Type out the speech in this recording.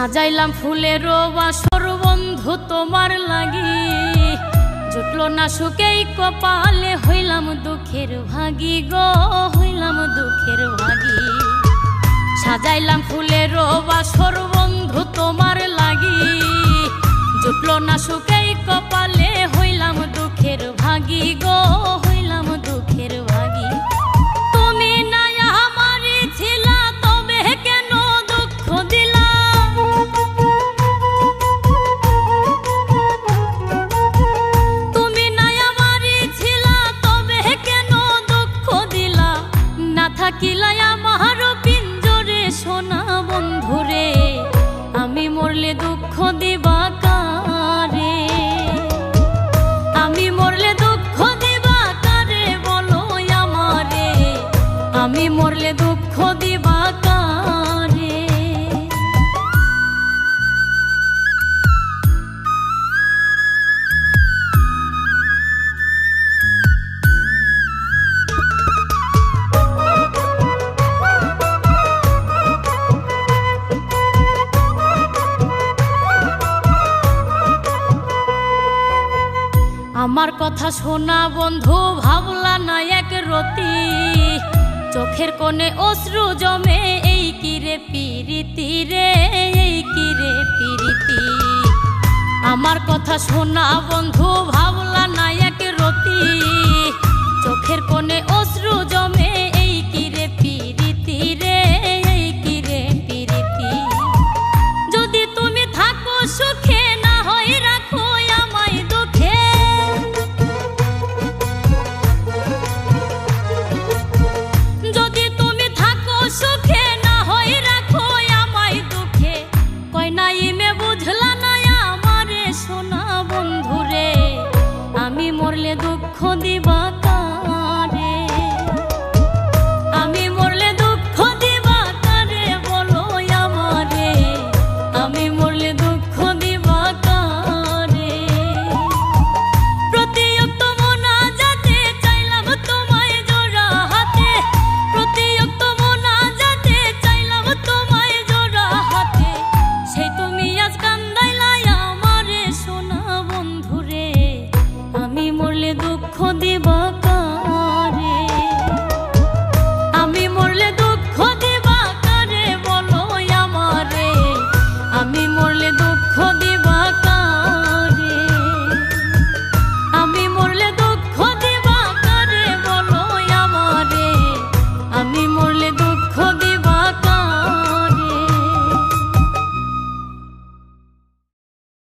সাজাইলাম ফুলের বাসর বন্ধু তোমার লাগি, জুটলো না সুখেই কপালে, হইলাম দুঃখের ভাগী গো, হইলাম দুঃখের ভাগী। সাজাইলাম ফুলের বাসর বন্ধু তোমার লাগি, জুটলো না সুখেই কপালে, হইলাম দুঃখের ভাগী গো, হইলাম দুঃখের ভাগী। তুমি না আমারই ছিলা, তবে কেন দুঃখ দিলা? তুমি না আমারই ছিলা, তবে কেন দুঃখ দিলা? না থাকিলা আমার পিঞ্জরে সোনা বন্ধুরে, আমি মরলে দুঃখ দিবা কারে? আমি মরলে দুঃখ দিবা কারে বলো আমারে, আমি মরলে দুঃখ দিবা কারে? আমার কথা শোনা বন্ধু ভাবলা না এক রতি, চোখের কোণে অশ্রু জমে, এই কিরে পিরিতি রে, এই কিরে পিরিতি। আমার কথা শোনা বন্ধু ভাবলা না এক রতি, চোখের কোণে অশ্রু জমে, এই কিরে পিরিতি রে, এই কিরে পিরিতি। যদি তুমি থাকো সুখে, না হয় রাখো আমায় দুঃখে। যদি তুমি থাকো সুখে, না হয় রাখো আমায় দুঃখে। কয় নাই মে বুঝলা না আমারে সোনা বন্ধুরে, আমি মরলে দুঃখ দিবা কারে? আমি মরলে দুঃখ দিবা কারে বলো আমারে, আমি মরলে দুঃখ দিবা কারে? প্রতিয়ক্ত মোনাজাতে চাইলাম তোমায় জোড়া হাতে, প্রতিয়ক্ত মোনাজাতে চাইলাম তোমায় জোড়া হাতে। সেই তুমি আজ কান্দাইলা আমারে সোনা বন্ধুরে, আমি মরলে দুঃখ দিবা কারে? আমি মরলে দুঃখ দিবা কারে বলো আমারে, আমি মরলে দুঃখ